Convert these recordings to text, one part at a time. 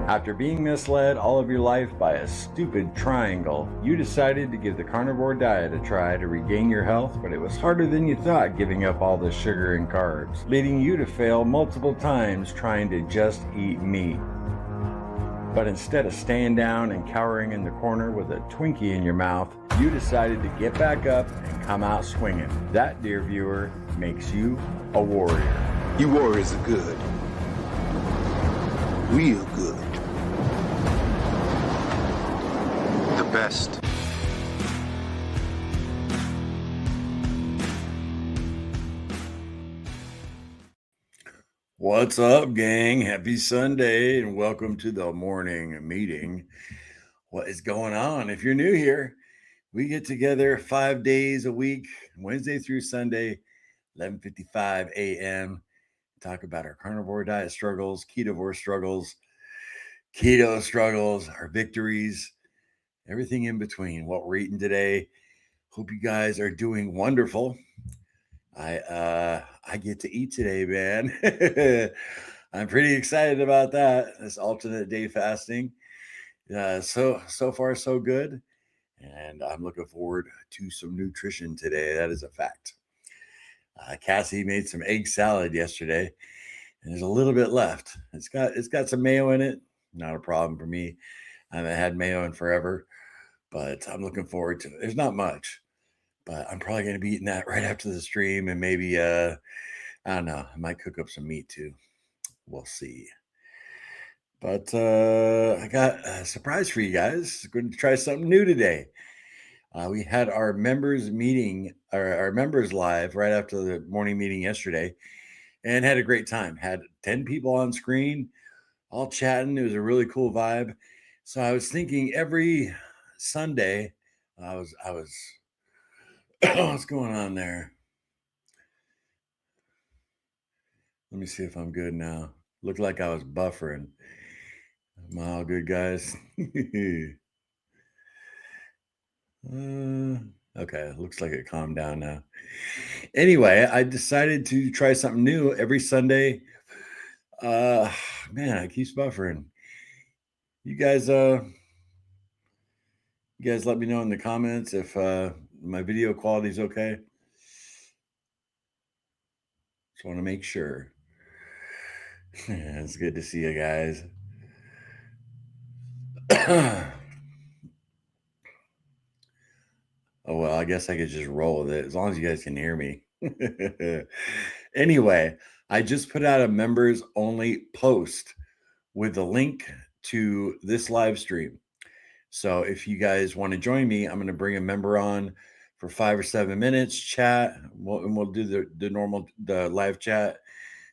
After being misled all of your life by a stupid triangle, you decided to give the carnivore diet a try to regain your health, but it was harder than you thought giving up all the sugar and carbs, leading you to fail multiple times trying to just eat meat. But instead of staying down and cowering in the corner with a Twinkie in your mouth, you decided to get back up and come out swinging. That, dear viewer, makes you a warrior. You warriors are good. Real good. The best. What's up, gang? Happy Sunday and welcome to the morning meeting. What is going on? If you're new here, we get together 5 days a week, Wednesday through Sunday, 11:55 a.m. Talk about our carnivore diet struggles, ketovore struggles, keto struggles, our victories, everything in between, what we're eating today. Hope you guys are doing wonderful. I get to eat today, man. I'm pretty excited about that. This alternate day fasting. So far so good. And I'm looking forward to some nutrition today. That is a fact. Cassie made some egg salad yesterday, and there's a little bit left. It's got some mayo in it. Not a problem for me. I haven't had mayo in forever, but I'm looking forward to it. There's not much, but I'm probably going to be eating that right after the stream, and maybe I don't know. I might cook up some meat too. We'll see. But I got a surprise for you guys. Going to try something new today. We had our members meeting, our members live right after the morning meeting yesterday, and had a great time. Had 10 people on screen, all chatting. It was a really cool vibe. So I was thinking every Sunday, I was what's going on there? Let me see if I'm good now. Looked like I was buffering. Am I all good, guys? Okay, looks like it calmed down now. Anyway, I decided to try something new every Sunday. Man, I keep buffering. You guys let me know in the comments if my video quality is okay. Just want to make sure. It's good to see you guys. Oh, well, I guess I could just roll with it as long as you guys can hear me. Anyway, I just put out a members only post with the link to this live stream. So if you guys want to join me, I'm going to bring a member on for 5 or 7 minutes, chat, and we'll do the normal live chat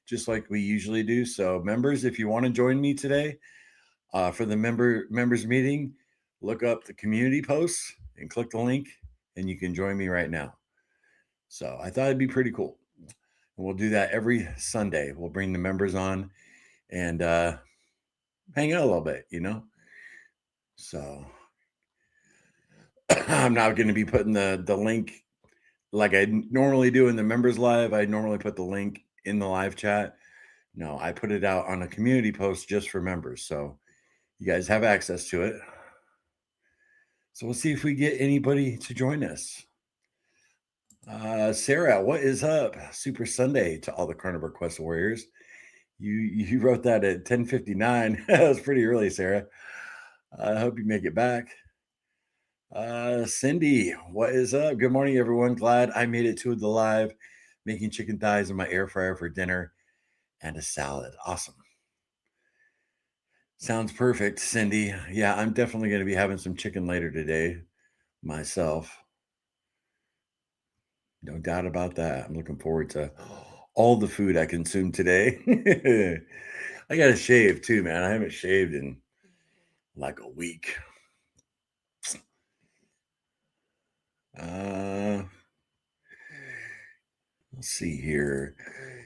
just like we usually do. So members, if you want to join me today for the members meeting, look up the community posts and click the link, and you can join me right now. So I thought it'd be pretty cool. And we'll do that every Sunday. We'll bring the members on and hang out a little bit, So I'm not going to be putting the link like I normally do in the members live. I normally put the link in the live chat. No, I put it out on a community post just for members. So you guys have access to it. So we'll see if we get anybody to join us. Sarah, what is up? Super Sunday to all the Carnivore Quest warriors. You wrote that at 10:59. That was pretty early, Sarah. I hope you make it back. Cindy, what is up? Good morning, everyone. Glad I made it to the live, making chicken thighs in my air fryer for dinner and a salad. Awesome. Sounds perfect, Cindy. Yeah, I'm definitely going to be having some chicken later today myself. No doubt about that. I'm looking forward to all the food I consume today. I got to shave too, man. I haven't shaved in like a week. Let's see here.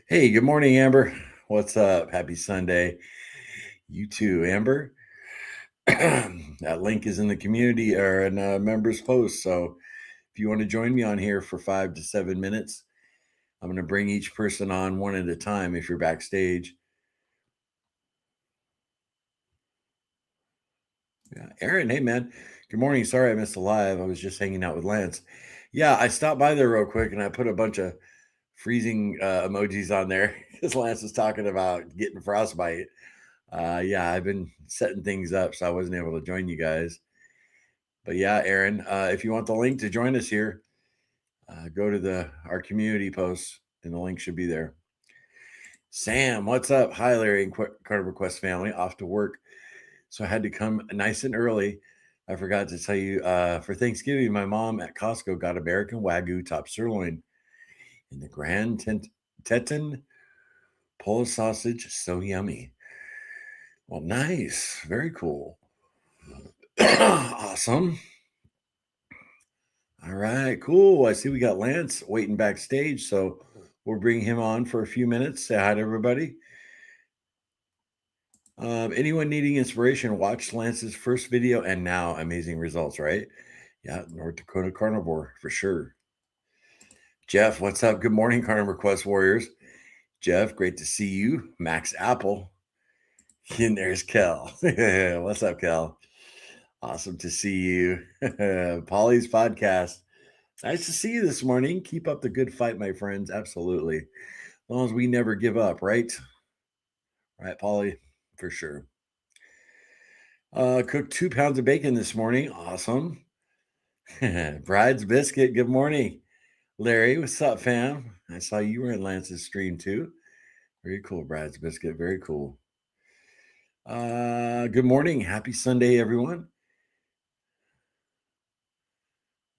Hey, good morning, Amber. What's up? Happy Sunday. You too, Amber. That link is in the community or in a members post. So if you want to join me on here for 5 to 7 minutes, I'm going to bring each person on one at a time if you're backstage. Yeah. Aaron, hey man. Good morning. Sorry I missed the live. I was just hanging out with Lance. Yeah, I stopped by there real quick and I put a bunch of freezing emojis on there because Lance was talking about getting frostbite. Yeah, I've been setting things up, so I wasn't able to join you guys. But yeah, Aaron, if you want the link to join us here, go to our community post, and the link should be there. Sam, what's up? Hi, Larry and Carnivore Quest family. Off to work, so I had to come nice and early. I forgot to tell you, for Thanksgiving, my mom at Costco got American Wagyu top sirloin in the Grand Teton Polish sausage. So yummy. Well, nice. Very cool. Awesome. All right, cool. I see we got Lance waiting backstage, so we'll bring him on for a few minutes. Say hi to everybody. Anyone needing inspiration, watch Lance's first video and now amazing results, right? Yeah, North Dakota Carnivore for sure. Jeff, what's up? Good morning, Carnivore Quest Warriors. Jeff, great to see you. Max Apple. And there's Kel. What's up, Kel? Awesome to see you. Polly's podcast. Nice to see you this morning. Keep up the good fight, my friends. Absolutely. As long as we never give up, right? Right, Polly? For sure. Cooked 2 pounds of bacon this morning. Awesome. Bride's biscuit. Good morning. Larry, what's up, fam? I saw you were in Lance's stream too. Very cool, Bride's biscuit. Very cool. Good morning. Happy Sunday, everyone.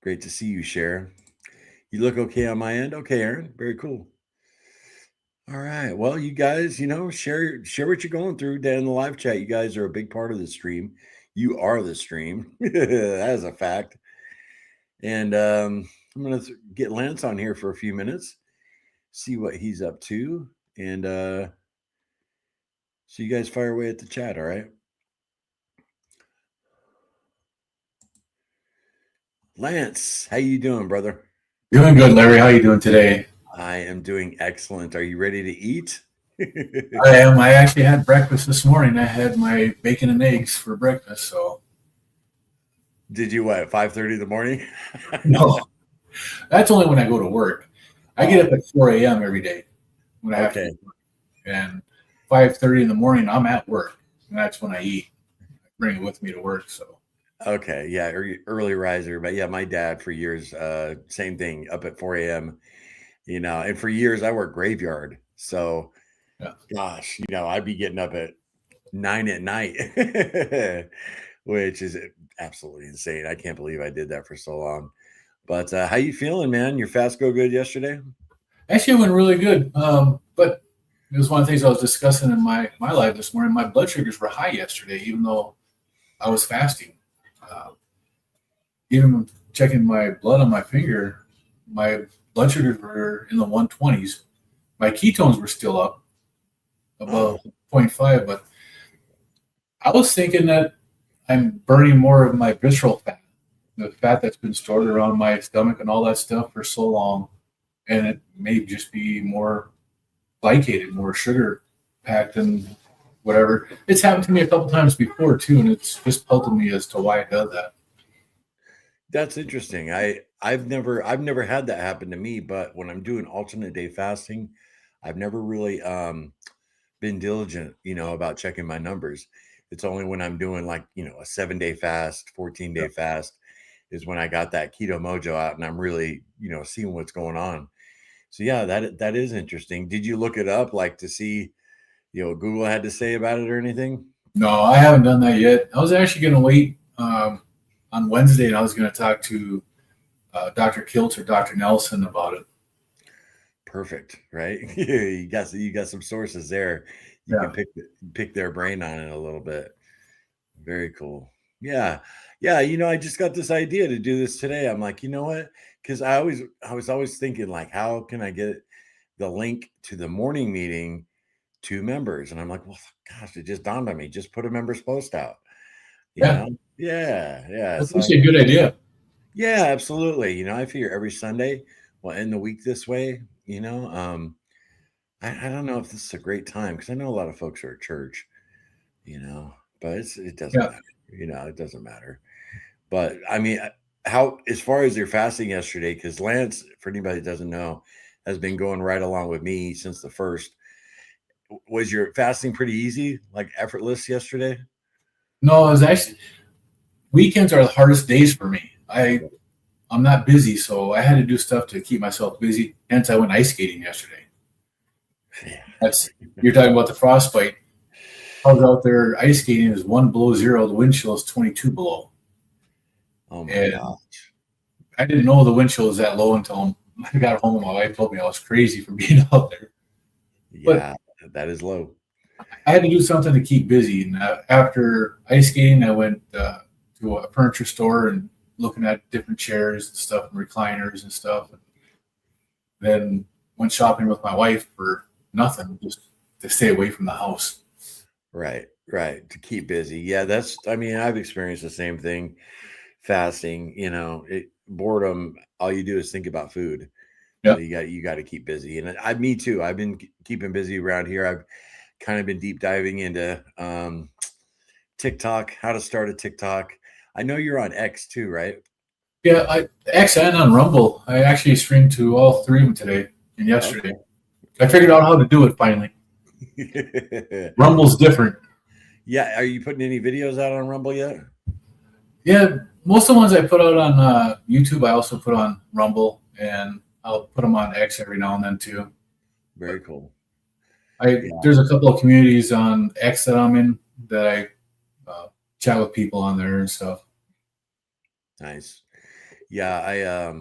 Great to see you, Cher. You look okay on my end? Okay, Aaron. Very cool. All right. Well, you guys, share what you're going through down in the live chat. You guys are a big part of the stream. You are the stream. That is a fact. And I'm going to get Lance on here for a few minutes, see what he's up to, and so you guys fire away at the chat. All right. Lance, how you doing, brother? Doing good, Larry. How you doing today? I am doing excellent. Are you ready to eat? I am. I actually had breakfast this morning. I had my bacon and eggs for breakfast. So Did you what? 5:30 in the morning? no, that's only when I go to work. I get up at 4 a.m. every day when I have to work. And 5:30 in the morning, I'm at work, and that's when I eat. I bring it with me to work. So Okay, yeah, early riser. But yeah, my dad for years, same thing, up at 4 a.m. And for years I worked graveyard. So yeah. gosh, I'd be getting up at 9 at night, which is absolutely insane. I can't believe I did that for so long. But how you feeling, man? Your fast go good yesterday? Actually, it went really good. But it was one of the things I was discussing in my live this morning. My blood sugars were high yesterday, even though I was fasting. Even checking my blood on my finger, my blood sugars were in the 120s. My ketones were still up above 0.5, but I was thinking that I'm burning more of my visceral fat, the fat that's been stored around my stomach and all that stuff for so long, and it may just be more glycated, more sugar packed and whatever. It's happened to me a couple times before too, and it's just puzzled me as to why it does that. That's interesting. I've never had that happen to me, but when I'm doing alternate day fasting, I've never really been diligent, about checking my numbers. It's only when I'm doing like, a 7-day fast, 14-day fast is when I got that keto mojo out and I'm really, seeing what's going on. So yeah, that is interesting. Did you look it up like to see, what Google had to say about it or anything? No, I haven't done that yet. I was actually going to wait on Wednesday, and I was going to talk to Dr. Kilt or Dr. Nelson about it. Perfect, right? you got some sources there. You can pick their brain on it a little bit. Very cool. Yeah. Yeah, I just got this idea to do this today. I'm like, you know what? Because I was always thinking like, how can I get the link to the morning meeting to members? And I'm like, well, gosh, it just dawned on me. Just put a members post out. Yeah. That's actually a good idea. Yeah, absolutely. I figure every Sunday we'll end the week this way. I don't know if this is a great time because I know a lot of folks are at church, but it doesn't matter. It doesn't matter. But I mean, how, as far as your fasting yesterday, because Lance, for anybody that doesn't know, has been going right along with me since the first. Was your fasting pretty easy, like effortless yesterday? No, it was actually weekends are the hardest days for me. I'm not busy, so I had to do stuff to keep myself busy. Hence, I went ice skating yesterday. Yeah. That's You're talking about the frostbite. I was out there ice skating. It was 1 below zero. The wind chill is 22 below. Oh my And gosh. I didn't know the wind chill was that low until I got home and my wife told me I was crazy for being out there. Yeah, that is low. I had to do something to keep busy. And after ice skating, I went to a furniture store and looking at different chairs and stuff and recliners and stuff. And then went shopping with my wife for nothing, just to stay away from the house. Right, right. To keep busy. Yeah, I mean, I've experienced the same thing. Fasting, boredom, all you do is think about food. So Yep. you got to keep busy. And me too. I've been keeping busy around here. I've kind of been deep diving into TikTok, how to start a TikTok. I know you're on X too, right? Yeah, X and on Rumble. I actually streamed to all three of them today and yesterday. Okay. I figured out how to do it finally. Rumble's different. Yeah. Are you putting any videos out on Rumble yet? Yeah, most of the ones I put out on YouTube, I also put on Rumble, and I'll put them on X every now and then too. Very cool. There's a couple of communities on X that I'm in that I chat with people on there and stuff. Nice. Yeah,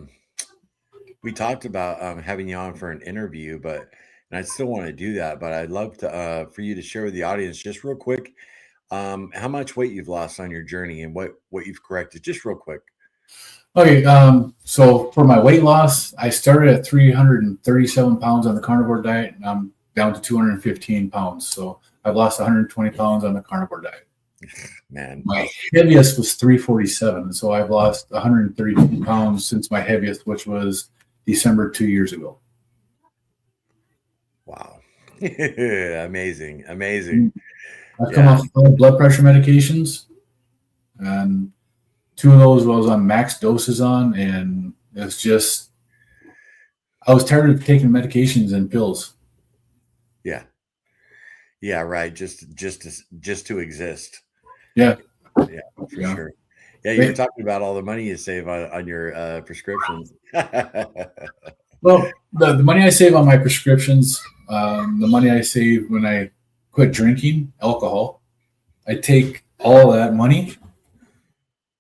we talked about having you on for an interview, and I still want to do that, but I'd love to for you to share with the audience just real quick how much weight you've lost on your journey and what you've corrected, just real quick. Okay, so for my weight loss, I started at 337 pounds on the carnivore diet, and I'm down to 215 pounds. So I've lost 120 pounds on the carnivore diet. Man, my heaviest was 347, so I've lost 132 pounds since my heaviest, which was December 2 years ago. Wow. Amazing. I've come off blood pressure medications, and 2 of those I was on max doses on, and it's just I was tired of taking medications and pills. Yeah, right. Just to exist. Yeah, for sure. Yeah, you were talking about all the money you save on your prescriptions. Well, the money I save on my prescriptions, the money I save when I quit drinking alcohol, I take all that money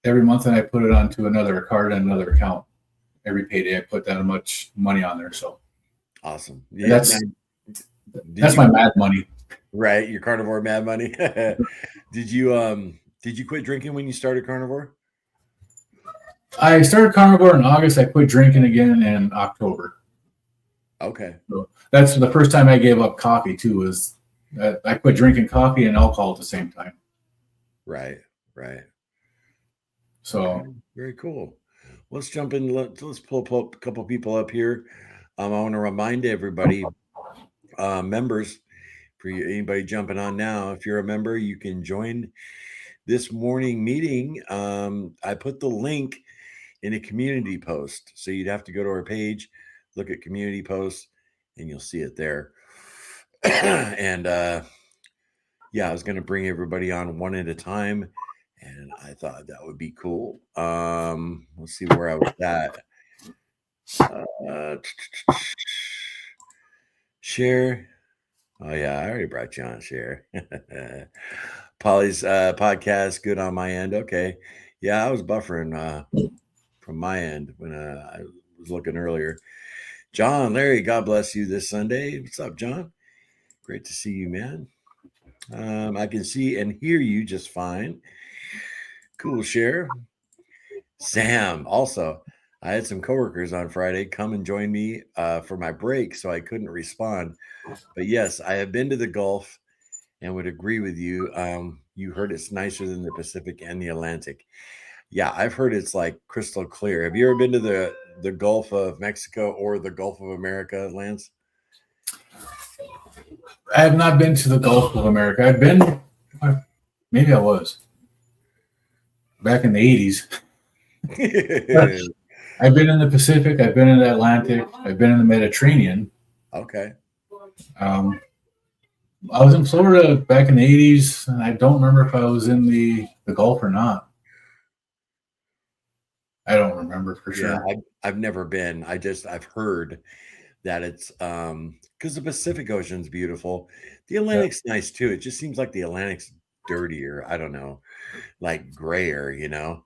every month and I put it onto another card and another account. Every payday, I put that much money on there. So awesome. Yeah, that's my mad money. Right, your carnivore mad money. Did you quit drinking when you started carnivore? I started carnivore in August. I quit drinking again in October. Okay. So that's the first time I gave up coffee too. Was I quit drinking coffee and alcohol at the same time. Right. So okay. Very cool. Let's jump in. Let's pull a couple people up here. I want to remind everybody, members, for anybody jumping on now, if you're a member, you can join this morning meeting. I put the link in a community post, so you'd have to go to our page, look at community posts, and you'll see it there. And I was going to bring everybody on one at a time, and I thought that would be cool. Let's see where I was at. Share. Oh yeah, I already brought you on. Share. Polly's podcast, good on my end. Okay, yeah, I was buffering from my end when I was looking earlier. John, Larry, God bless you this Sunday. What's up, John? Great to see you, man. I can see and hear you just fine. Cool, share. Sam, also, I had some coworkers on Friday come and join me for my break, so I couldn't respond. But yes, I have been to the Gulf and would agree with you. You heard it's nicer than the Pacific and the Atlantic. Yeah, I've heard it's like crystal clear. Have you ever been to the Gulf of Mexico or the Gulf of America, Lance? I have not been to the Gulf of America. I've been, maybe I was. back in the 80s. I've been in the Pacific. I've been in the Atlantic. I've been in the Mediterranean. Okay. I was in Florida back in the 80s, and I don't remember if I was in the Gulf or not. I don't remember for sure. I've never been. I've heard that it's because the Pacific Ocean's beautiful. The Atlantic's nice too. It just seems like the Atlantic's dirtier. I don't know, like grayer, you know.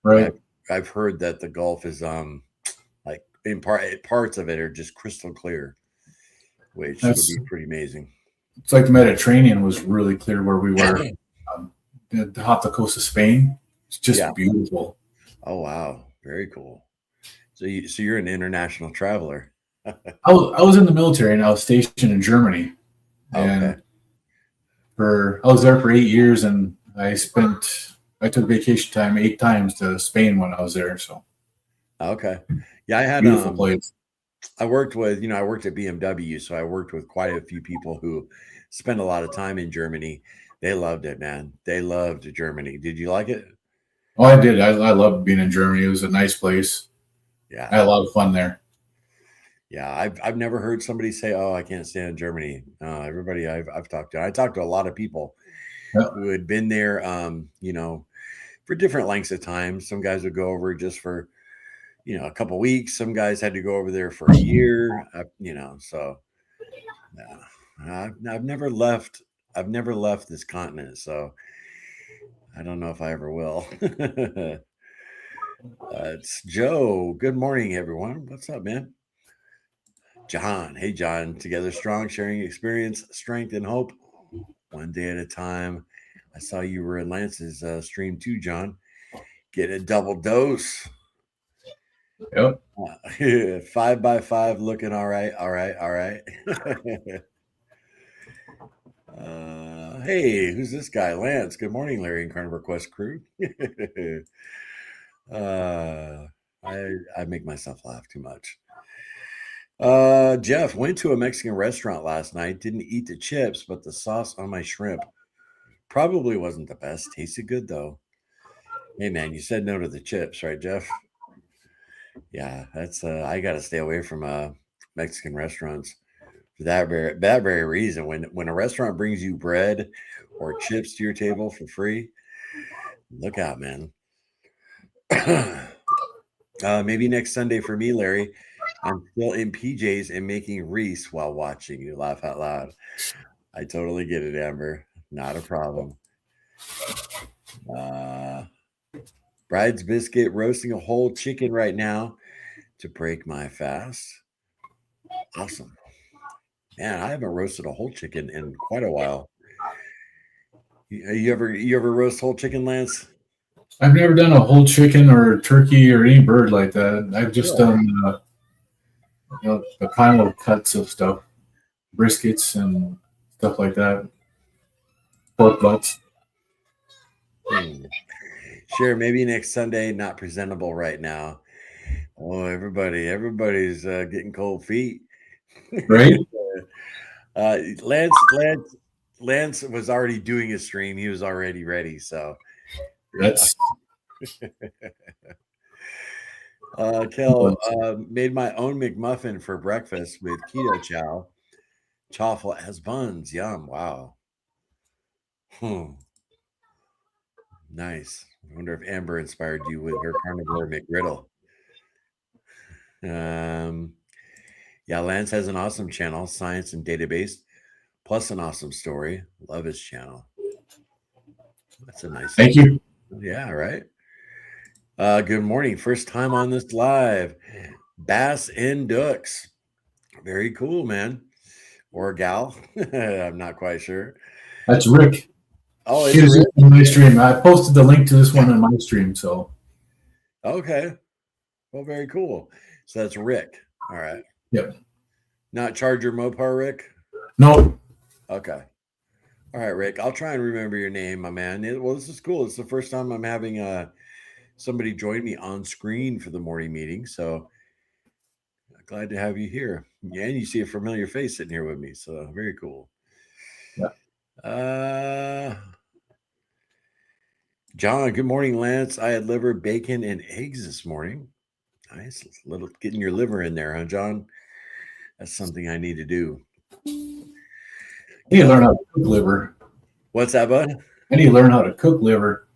Right. I've heard that the Gulf is like in parts of it are just crystal clear, which would be pretty amazing. It's like the Mediterranean was really clear where we were. Off the coast of Spain. It's just beautiful. Oh wow, very cool. So you're an international traveler. I was in the military and I was stationed in Germany. And I was there for 8 years, and I took vacation time 8 times to Spain when I was there. So okay. Yeah, I had beautiful place. I worked at BMW, so I worked with quite a few people who spent a lot of time in Germany. They loved it, man. They loved Germany. Did you like it? Oh, I did. I loved being in Germany. It was a nice place. Yeah. I had a lot of fun there. Yeah, I've never heard somebody say, "Oh, I can't stand Germany." Everybody I talked to a lot of people who had been there, you know, for different lengths of time. Some guys would go over just for, you know, a couple weeks. Some guys had to go over there for a year. You know, so I've never left. I've never left this continent, so I don't know if I ever will. It's Joe. Good morning, everyone. What's up, man? John. Hey, John. Together strong, sharing experience, strength, and hope. One day at a time. I saw you were in Lance's stream too, John. Get a double dose. Yep. 5x5 looking all right. All right. All right. Hey, who's this guy? Lance. Good morning, Larry and Carnivore Quest crew. I make myself laugh too much. Jeff went to a Mexican restaurant last night. Didn't eat the chips, but the sauce on my shrimp probably wasn't the best. Tasted good though. Hey man, you said no to the chips, right, Jeff? Yeah, that's I gotta stay away from Mexican restaurants for that very reason. When a restaurant brings you bread or chips to your table for free, look out, man. Maybe next Sunday for me, Larry. I'm still in PJs and making Reese while watching you. Laugh out loud. I totally get it, Amber. Not a problem. Bride's biscuit roasting a whole chicken right now to break my fast. Awesome. Man, I haven't roasted a whole chicken in quite a while. You ever roast whole chicken, Lance? I've never done a whole chicken or turkey or any bird like that. I've just done the final cuts of stuff, briskets and stuff like that, pork butts. Sure, maybe next Sunday. Not presentable right now. Oh, everybody's getting cold feet. Right? Lance was already doing his stream. He was already ready. So that's Kel made my own McMuffin for breakfast with keto chow. Chaffle as buns. Yum. Wow. Nice. I wonder if Amber inspired you with her carnivore McGriddle. Yeah, Lance has an awesome channel, science and database, plus an awesome story. Love his channel. That's a nice. Thank you. Yeah, right. Good morning. First time on this live. Bass and Ducks. Very cool, man. Or gal. I'm not quite sure. That's Rick. Oh, it's Rick? In my stream. I posted the link to this one in my stream. So okay. Well, very cool. So that's Rick. All right. Yep. Not Charger Mopar, Rick? No. Okay. All right, Rick. I'll try and remember your name, my man. Well, this is cool. It's the first time I'm having somebody join me on screen for the morning meeting. So glad to have you here. Yeah, and you see a familiar face sitting here with me. So very cool. Yeah. John, good morning, Lance. I had liver, bacon, and eggs this morning. Nice. Little getting your liver in there, huh, John? That's something I need to do. I need to learn how to cook liver. What's that, bud? I need to learn how to cook liver.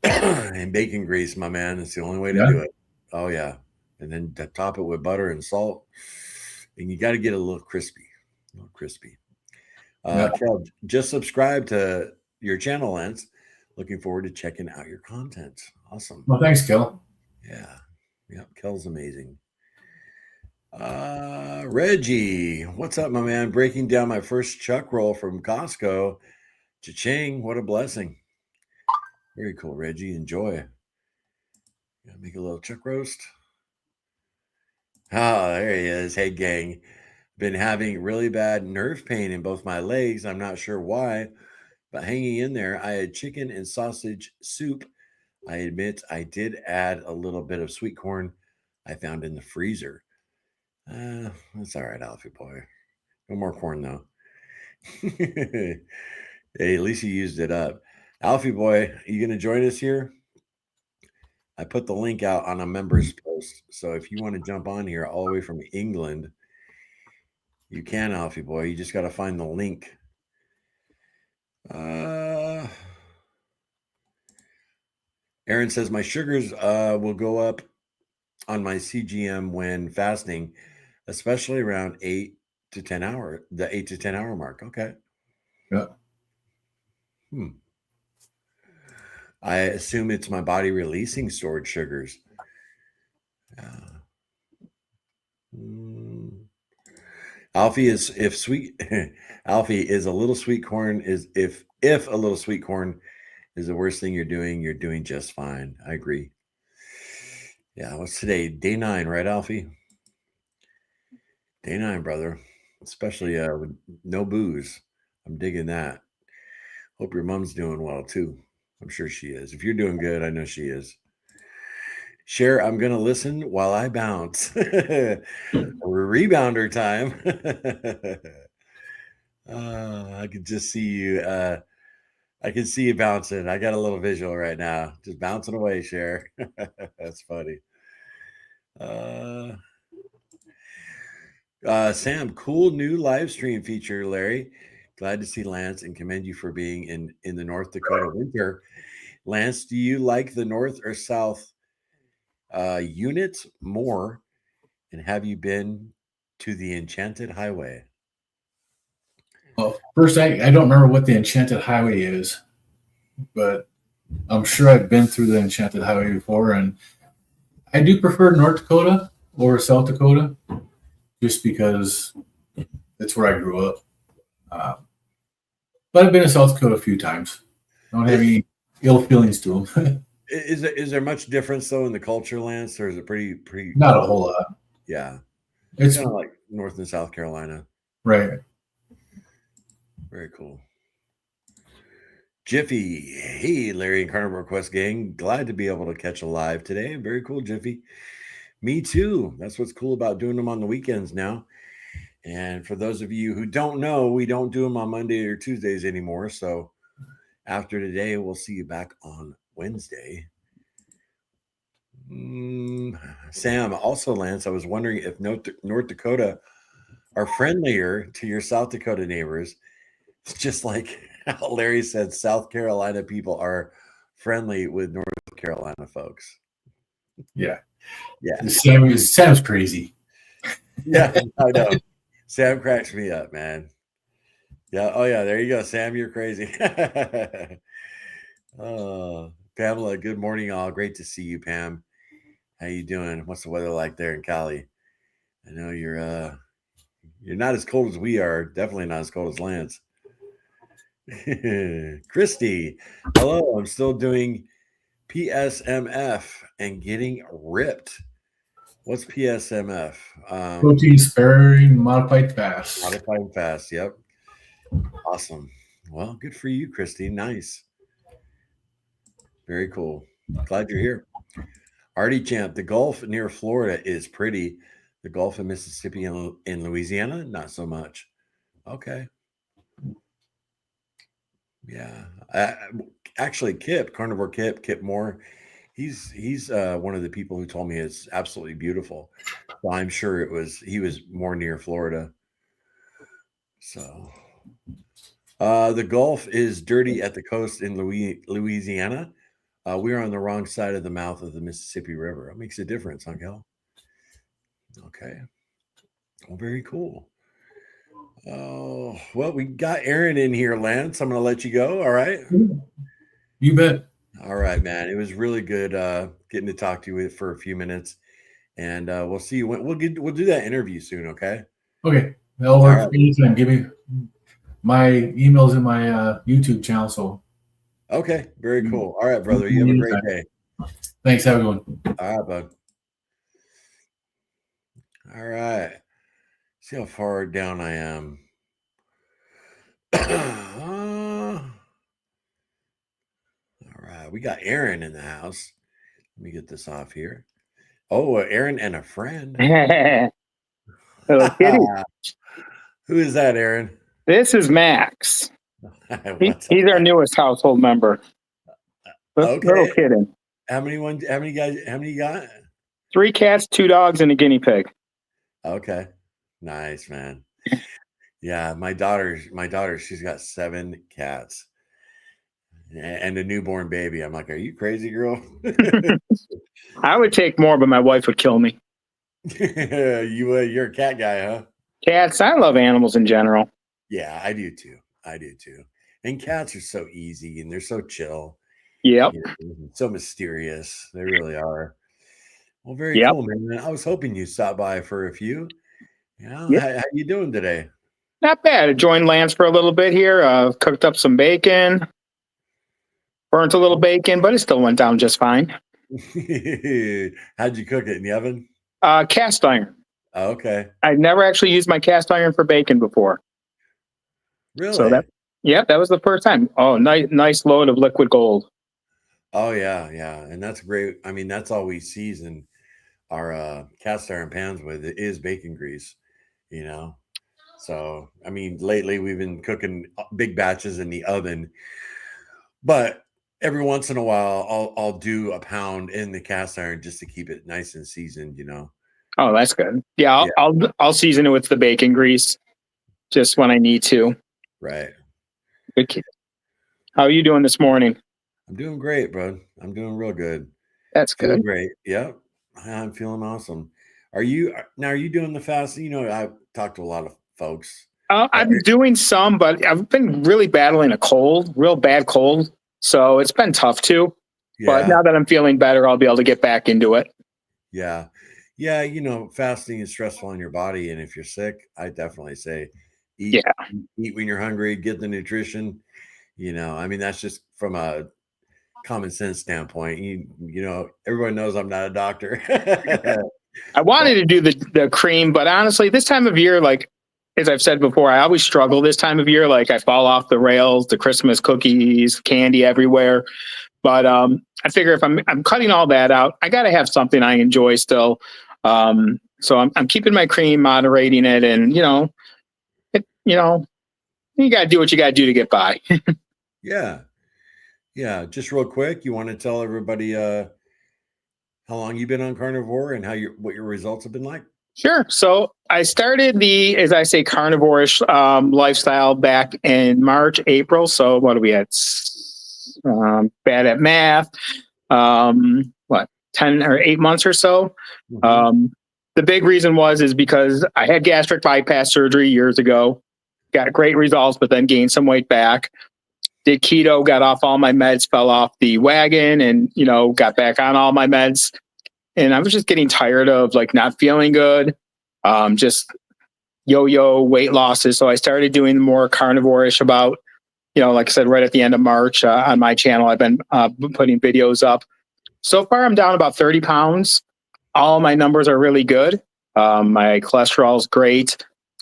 And bacon grease, my man. It's the only way to Yeah. do it. Oh yeah. And then top it with butter and salt. And you got to get it a little crispy. A little crispy. Yeah. Kel, just subscribe to your channel, Lance. Looking forward to checking out your content. Awesome. Well, thanks, Kel. Yeah. Yep. Kel's amazing. Reggie, what's up, my man? Breaking down my first chuck roll from Costco. Cha-ching, what a blessing. Very cool, Reggie. Enjoy. Gonna make a little chuck roast. Oh, there he is. Hey, gang. Been having really bad nerve pain in both my legs. I'm not sure why, but hanging in there. I had chicken and sausage soup. I admit I did add a little bit of sweet corn I found in the freezer. That's all right, Alfie boy. No more corn, though. Hey, at least you used it up. Alfie boy, are you going to join us here? I put the link out on a members post. So if you want to jump on here all the way from England, you can, Alfie boy. You just got to find the link. Aaron says my sugars will go up on my CGM when fasting, especially around 8 to 10 hour, the 8 to 10 hour mark. Okay. Yeah. I assume it's my body releasing stored sugars. Alfie is if sweet Alfie is a little sweet corn is if a little sweet corn is the worst thing you're doing just fine. I agree. Yeah, what's today? Day 9, right, Alfie? Day 9, brother. Especially with no booze. I'm digging that. Hope your mom's doing well too. I'm sure she is. If you're doing good, I know she is. Share, I'm gonna listen while I bounce. Rebounder time. I could just see you. I can see you bouncing. I got a little visual right now. Just bouncing away, Cher. That's funny. Sam, cool new live stream feature, Larry. Glad to see Lance and commend you for being in the North Dakota winter. Lance, do you like the North or South units more? And have you been to the Enchanted Highway? Well, first, I don't remember what the Enchanted Highway is, but I'm sure I've been through the Enchanted Highway before, and I do prefer North Dakota over South Dakota, just because it's where I grew up. But I've been to South Dakota a few times. I don't have any ill feelings to them. Is there much difference though in the culture, Lance, or is it pretty? Not a whole lot. Yeah, It's kind of like North and South Carolina. right. Very cool. Jiffy, hey, Larry and Carnivore Quest gang, glad to be able to catch a live today. Very cool, Jiffy. Me too. That's what's cool about doing them on the weekends now. And for those of you who don't know, we don't do them on Monday or Tuesdays anymore. So after today, we'll see you back on Wednesday. Sam, also Lance, I was wondering if North Dakota are friendlier to your South Dakota neighbors. It's just like how Larry said, South Carolina people are friendly with North Carolina folks. Yeah. Yeah. Sam's crazy. Yeah, I know. Sam cracks me up, man. Yeah. Oh, yeah. There you go, Sam. You're crazy. Pamela, good morning, all. Great to see you, Pam. How you doing? What's the weather like there in Cali? I know you're not as cold as we are. Definitely not as cold as Lance. Christy, hello. I'm still doing PSMF and getting ripped. What's PSMF? Protein sparing modified fast. Modified fast. Yep. Awesome. Well, good for you, Christy. Nice. Very cool. Glad you're here. Artie Champ, the Gulf near Florida is pretty. The Gulf of Mississippi and Louisiana, not so much. Okay. Yeah. Actually, Carnivore Kip Moore, he's one of the people who told me it's absolutely beautiful. So I'm sure he was more near Florida. So the Gulf is dirty at the coast in Louisiana. We are on the wrong side of the mouth of the Mississippi River. It makes a difference, huh, Cal? Okay. Well, very cool. Oh, well, we got Aaron in here, Lance. I'm going to let you go. All right. You bet. All right, man. It was really good getting to talk to you for a few minutes, and we'll see you. We'll do that interview soon. Okay. Okay. That'll work for anytime. Give me my emails in my YouTube channel. So. Okay. Very cool. All right, brother. You have a great day. Thanks. Have a good one. All right, bud. All right. See how far down I am. All right. We got Aaron in the house. Let me get this off here. Oh, Aaron and a friend. Hello, kitty. Who is that, Aaron? This is Max. He's our newest household member. Okay. Little kitten. How many you got? 3 cats, 2 dogs, and a guinea pig. Okay. Nice, man. Yeah, my daughter, she's got 7 cats and a newborn baby. I'm like, are you crazy, girl? I would take more, but my wife would kill me. You're a cat guy, huh? Cats, I love animals in general. Yeah, I do too. And cats are so easy and they're so chill. Yep. So mysterious. They really are. Well, very cool, man. I was hoping you'd stop by for a few. Yeah. How you doing today? Not bad. I joined Lance for a little bit here. Cooked up some bacon. Burnt a little bacon, but it still went down just fine. How'd you cook it in the oven? Cast iron. Oh, okay. I've never actually used my cast iron for bacon before. Really? So that was the first time. Oh, nice load of liquid gold. Oh yeah. And that's great. I mean, that's all we season our cast iron pans with is bacon grease, So, I mean, lately we've been cooking big batches in the oven, but every once in a while I'll do a pound in the cast iron just to keep it nice and seasoned, Oh, that's good. Yeah, I'll season it with the bacon grease just when I need to. Right. Good kid. How are you doing this morning? I'm doing great, bro. I'm doing real good. That's good. Feeling great. Yep. I'm feeling awesome. Are you doing the fast? I've talked to a lot of folks. I'm doing some, but I've been really battling a cold, real bad cold. So it's been tough too. Yeah. But now that I'm feeling better, I'll be able to get back into it. Yeah. Yeah. Fasting is stressful on your body. And if you're sick, I definitely say eat when you're hungry, get the nutrition. I mean, that's just from a common sense standpoint. Everybody knows I'm not a doctor. I wanted to do the cream, but honestly, this time of year, like as I've said before, I always struggle this time of year. Like I fall off the rails, the Christmas cookies, candy everywhere. But I figure if I'm cutting all that out, I got to have something I enjoy still. So I'm keeping my cream, moderating it, and you got to do what you got to do to get by. Yeah. Just real quick, you want to tell everybody how long you've been on Carnivore and what your results have been like? Sure. So I started the, as I say, carnivore-ish lifestyle back in March, April. So what are we at? Bad at math. 10 or 8 months or so. Mm-hmm. The big reason is because I had gastric bypass surgery years ago, got great results, but then gained some weight back. Did keto, got off all my meds, fell off the wagon, and got back on all my meds. And I was just getting tired of not feeling good, just yo-yo weight losses. So I started doing more carnivore-ish about, like I said, right at the end of March on my channel. I've been putting videos up. So far, I'm down about 30 pounds. All my numbers are really good. My cholesterol is great.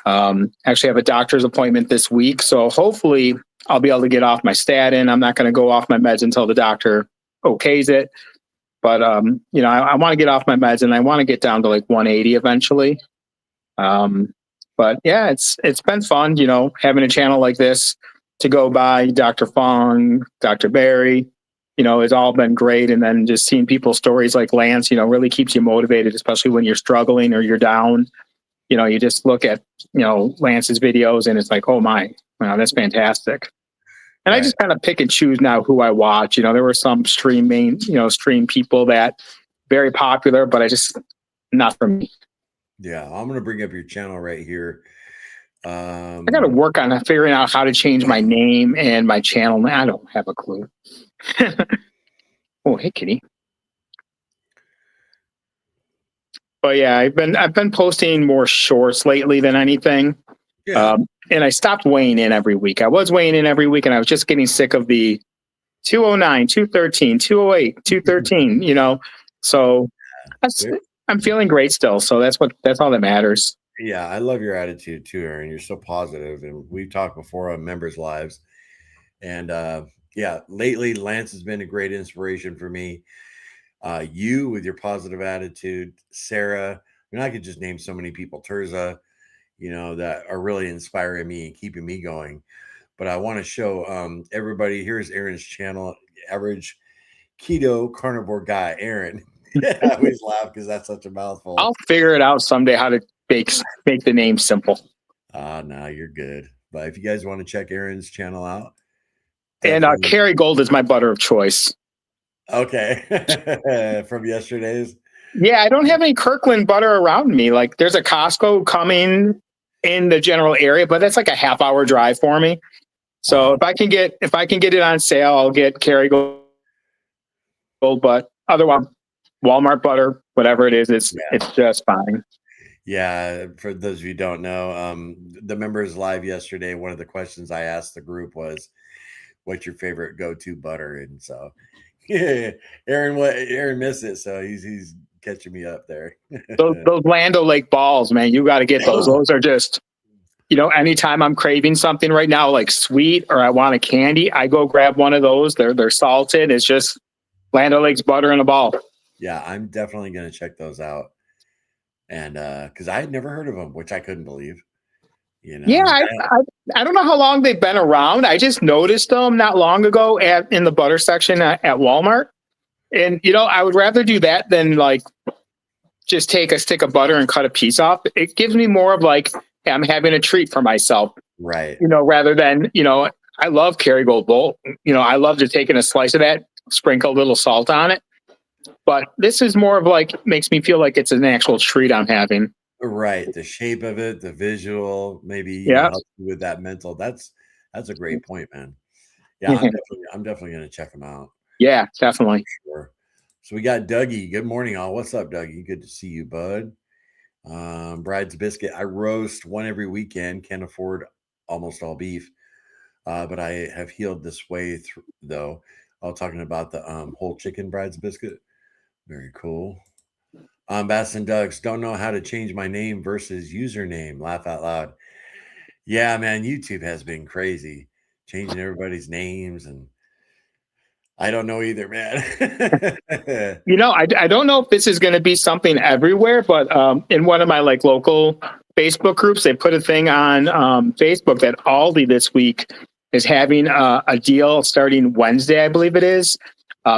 Actually have a doctor's appointment this week. So hopefully I'll be able to get off my statin. I'm not going to go off my meds until the doctor okays it. But, I want to get off my meds and I want to get down to 180 eventually. But yeah, it's been fun, having a channel like this. to go by. Dr. Fong, Dr. Barry, it's all been great. And then just seeing people's stories like Lance, really keeps you motivated, especially when you're struggling or you're down. You just look at, Lance's videos and it's like, oh my, wow, that's fantastic. And Right. I just kind of pick and choose now who I watch. There were some stream people that very popular, but not for me. Yeah, I'm gonna bring up your channel right here. I got to work on figuring out how to change my name and my channel. I don't have a clue. Oh, hey, kitty. But yeah, I've been posting more shorts lately than anything. Yeah. And I stopped weighing in every week. I was weighing in every week, and I was just getting sick of the 209, 213, 208, 213. So I'm feeling great still. So that's all that matters. Yeah, I love your attitude too, Aaron. You're so positive, and we've talked before on members' lives. And yeah, lately Lance has been a great inspiration for me. You with your positive attitude, Sarah. I could just name so many people. Terza, that are really inspiring me and keeping me going. But I want to show everybody. Here's Aaron's channel, average keto carnivore guy, Aaron. I always laugh because that's such a mouthful. I'll figure it out someday how to make the name simple. No, you're good. But if you guys want to check Aaron's channel out, and Kerrygold is my butter of choice. Okay. From yesterday's. Yeah, I don't have any Kirkland butter around me. Like, there's a Costco coming in the general area, but that's like a half-hour drive for me. So if I can get it on sale, I'll get Kerrygold. But otherwise, Walmart butter, whatever it is, it's just fine. Yeah, for those of you who don't know, the members live yesterday, one of the questions I asked the group was, what's your favorite go-to butter? And so yeah, Aaron missed it, so he's catching me up there. those Land O'Lakes balls, man, you got to get those. Those are just, anytime I'm craving something right now, like sweet, or I want a candy, I go grab one of those. They're salted. It's just Land O'Lakes butter in a ball. Yeah, I'm definitely going to check those out. And because I had never heard of them, which I couldn't believe. Yeah, I don't know how long they've been around. I just noticed them not long ago in the butter section at Walmart. And, I would rather do that than like just take a stick of butter and cut a piece off. It gives me more of like, hey, I'm having a treat for myself. Right. Rather than, I love Kerrygold bowl. I love to take in a slice of that, sprinkle a little salt on it. But this is more of like, makes me feel like it's an actual treat I'm having. Right. The shape of it, the visual, maybe help you with that mental. That's a great point, man. Yeah, I'm definitely going to check them out. Yeah, definitely. Sure. So we got Dougie. Good morning, all. What's up, Dougie? Good to see you, bud. Bride's biscuit. I roast one every weekend. Can't afford almost all beef, but I have healed this way through, though. I was talking about the whole chicken Bride's biscuit. Very cool. Bass and Ducks. Don't know how to change my name versus username. Laugh out loud. Yeah, man. YouTube has been crazy, changing everybody's names, and I don't know either, man. I don't know if this is going to be something everywhere, but in one of my like local Facebook groups, they put a thing on Facebook that Aldi this week is having a deal starting Wednesday, I believe it is,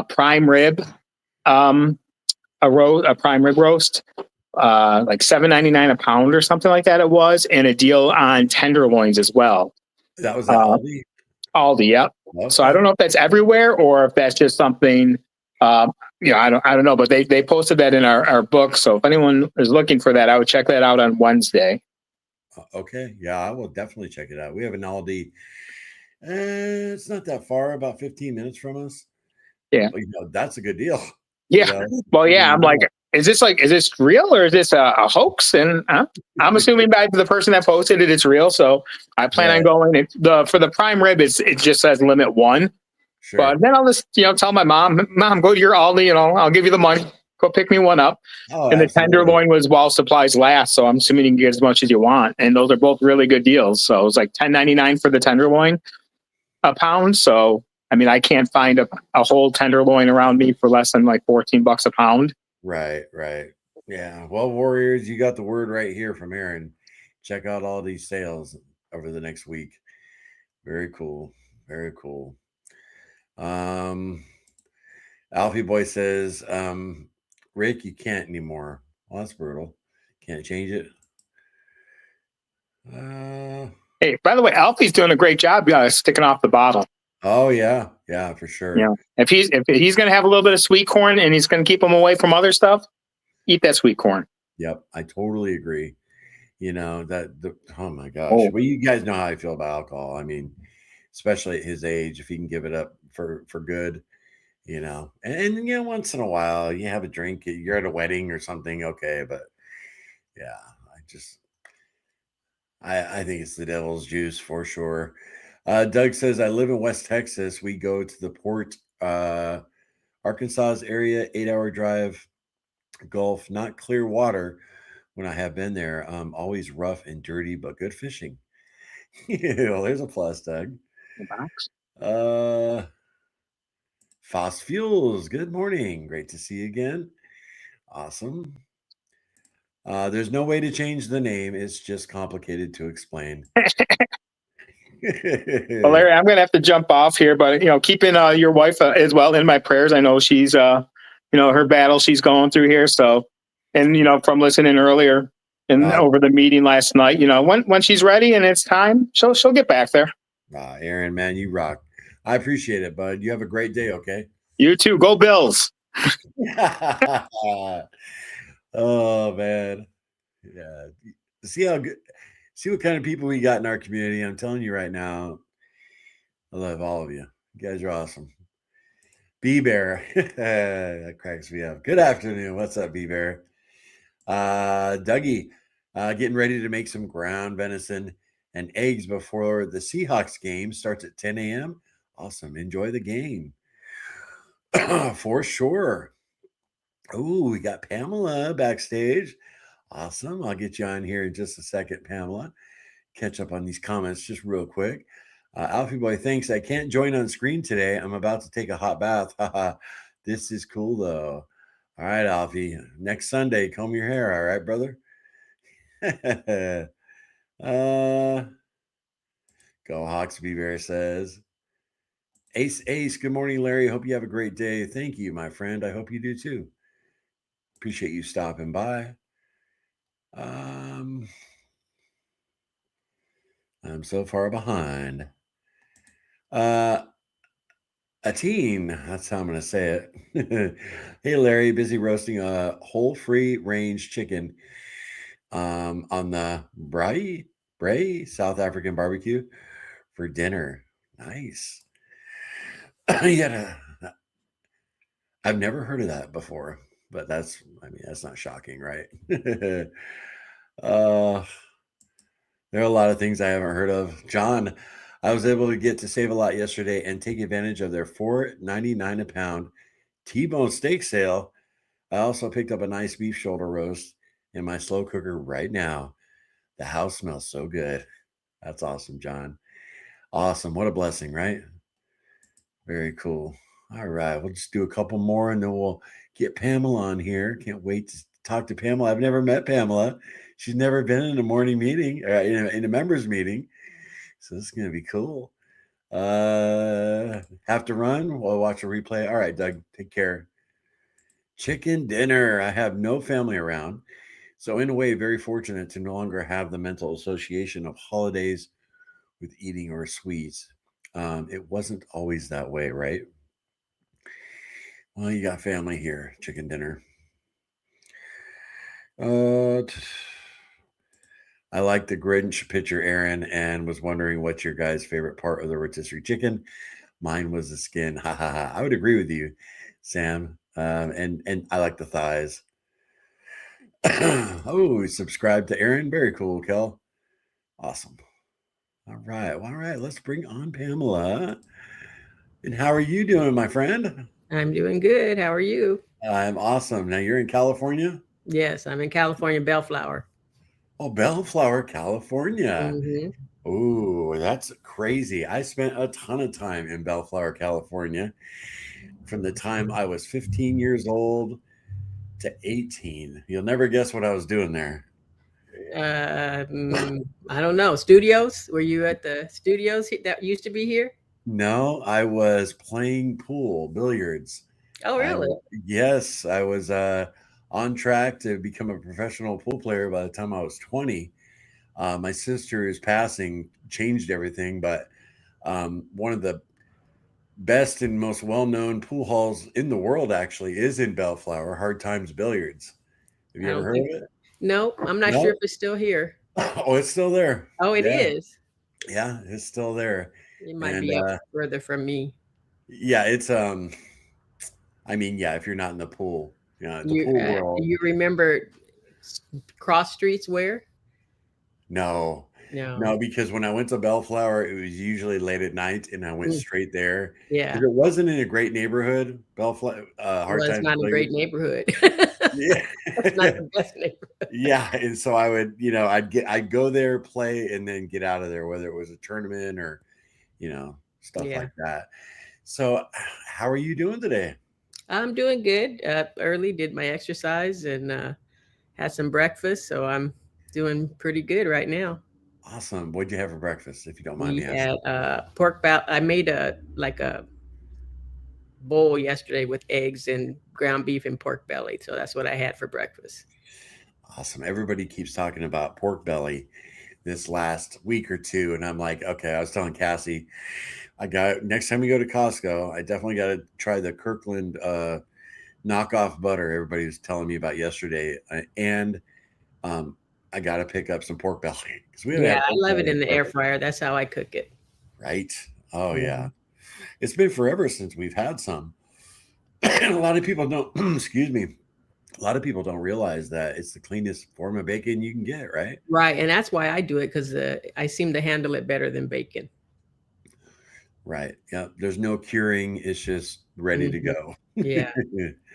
prime rib, a prime rib roast, like $7.99 a pound or something like that. It was, and a deal on tenderloins as well. That was at Aldi. Aldi, yep. Okay. So I don't know if that's everywhere or if that's just something. I don't know, but they posted that in our book. So if anyone is looking for that, I would check that out on Wednesday. Okay, yeah, I will definitely check it out. We have an Aldi. It's not that far, about 15 minutes from us. Yeah, but, that's a good deal. Yeah. Well, yeah. I'm like, is this real or is this a hoax? And I'm assuming by the person that posted it, it's real. So I plan on going. For the prime rib, it just says limit 1. Sure. But then I'll just tell my mom, go to your Aldi, I'll give you the money. Go pick me one up. Oh, and the tenderloin was while supplies last, so I'm assuming you can get as much as you want. And those are both really good deals. So it was like $10.99 for the tenderloin a pound. So I mean, I can't find a whole tenderloin around me for less than like $14 a pound. Right. Yeah. Well, Warriors, you got the word right here from Aaron. Check out all these sales over the next week. Very cool. Very cool. Alfie Boy says, Rick, you can't anymore. Well, that's brutal. Can't change it. Hey, by the way, Alfie's doing a great job sticking off the bottle. Oh yeah, for sure. You know, if he's going to have a little bit of sweet corn and he's going to keep him away from other stuff, eat that sweet corn. Yep, I totally agree. You know oh my gosh. Well, you guys know how I feel about alcohol. I mean, especially at his age, if he can give it up for good, you know, and you know, once in a while you have a drink, you're at a wedding or something, okay, but yeah, I think it's the devil's juice for sure. Doug says, I live in West Texas. We go to the Port Arkansas area, 8-hour drive, Gulf, not clear water. When I have been there, always rough and dirty, but good fishing. Well, there's a plus, Doug. Foss Fuels, good morning. Great to see you again. Awesome. There's no way to change the name. It's just complicated to explain. Well, Larry, I'm going to have to jump off here, but you know, keeping your wife as well in my prayers. I know she's, you know, her battle she's going through here. So, and you know, from listening earlier and over the meeting last night, you know, when she's ready and it's time, she'll get back there. Aaron, man, you rock. I appreciate it, bud. You have a great day. Okay. You too. Go Bills. Oh man, yeah. See what kind of people we got in our community. I'm telling you right now, I love all of you. You guys are awesome. B Bear, that cracks me up. Good afternoon. What's up, B Bear? Dougie, getting ready to make some ground venison and eggs before the Seahawks game starts at 10 a.m. Awesome. Enjoy the game. For sure. Oh, we got Pamela backstage. Awesome. I'll get you on here in just a second, Pamela. Catch up on these comments just real quick. Alfie Boy, thanks. I can't join on screen today. I'm about to take a hot bath. This is cool, though. All right, Alfie. Next Sunday, comb your hair. All right, brother? Go Hawks, Bear says. Ace, good morning, Larry. Hope you have a great day. Thank you, my friend. I hope you do, too. Appreciate you stopping by. I'm so far behind. A teen, that's how I'm going to say it. Hey, Larry, busy roasting a whole free range chicken on the Bray South African barbecue for dinner. Nice. Yeah, I've never heard of that before, but that's not shocking, right? There are a lot of things I haven't heard of. John, I was able to get to save a lot yesterday and take advantage of their $4.99 a pound T-bone steak sale. I also picked up a nice beef shoulder roast in my slow cooker right now. The house smells so good. That's awesome, John. Awesome. What a blessing, right? Very cool. All right. We'll just do a couple more and then we'll get Pamela on here. Can't wait to talk to Pamela. I've never met Pamela. She's never been in a morning meeting, in a members meeting. So this is going to be cool. Have to run? We'll watch a replay. All right, Doug, take care. Chicken dinner. I have no family around. So in a way, very fortunate to no longer have the mental association of holidays with eating or sweets. It wasn't always that way, right? Well, you got family here. Chicken dinner. I like the Grinch picture, Aaron, and was wondering what's your guys' favorite part of the rotisserie chicken. Mine was the skin. Ha ha ha. I would agree with you, Sam. And I like the thighs. Oh, subscribe to Aaron. Very cool, Kel. Awesome. All right. Let's bring on Pamela. And how are you doing, my friend? I'm doing good. How are you? I'm awesome. Now you're in California? Yes, I'm in California, Bellflower. Oh, Bellflower, California. Mm-hmm. Oh, that's crazy. I spent a ton of time in Bellflower, California, from the time I was 15 years old to 18. You'll never guess what I was doing there. I don't know. Studios? Were you at the studios that used to be here? No, I was playing pool, billiards. Oh, I really? yes, I was on track to become a professional pool player by the time I was 20. My sister's passing changed everything, but one of the best and most well-known pool halls in the world actually is in Bellflower, Hard Times Billiards. Have I you ever don't heard think. of it? No, I'm not sure No. if it's still here. Oh, it's still there. Oh, it Yeah, is. yeah, it's still there. It might And be up further from me. yeah, it's I mean, yeah, if you're not in the You pool do world, you remember s- cross streets where? no, No. no, because when I went to Bellflower, it was usually late at night, and I went Mm, straight there yeah. because it wasn't in a great neighborhood. Bellflower, Hard Well, it's Times not a great Billiards. neighborhood. Yeah, That's not the best neighborhood. yeah, and so I would, I'd go there, play, and then get out of there, whether it was a tournament or, stuff Yeah. like that. So, how are you doing today? I'm doing good. Early, did my exercise and had some breakfast, so I'm doing pretty good right now. Awesome. What'd you have for breakfast, if you don't mind We me had asking? pork I made a bowl yesterday with eggs and ground beef and pork belly, so that's what I had for breakfast. Awesome. Everybody keeps talking about pork belly this last week or two, and I'm like, okay. I was telling Cassie, I got next time we go to Costco, I definitely got to try the Kirkland knockoff butter everybody was telling me about yesterday, and um, I got to pick up some pork belly because we haven't Yeah, had I pork love it belly in in the air forever, fryer. That's how I cook it. right? Oh yeah, Mhm. it's been forever since we've had some. A lot of people don't. Excuse me. A lot of people don't realize that it's the cleanest form of bacon you can get, right? Right, and that's why I do it because I seem to handle it better than bacon. Right. Yeah. There's no curing. It's just ready to Mhm. go. Yeah,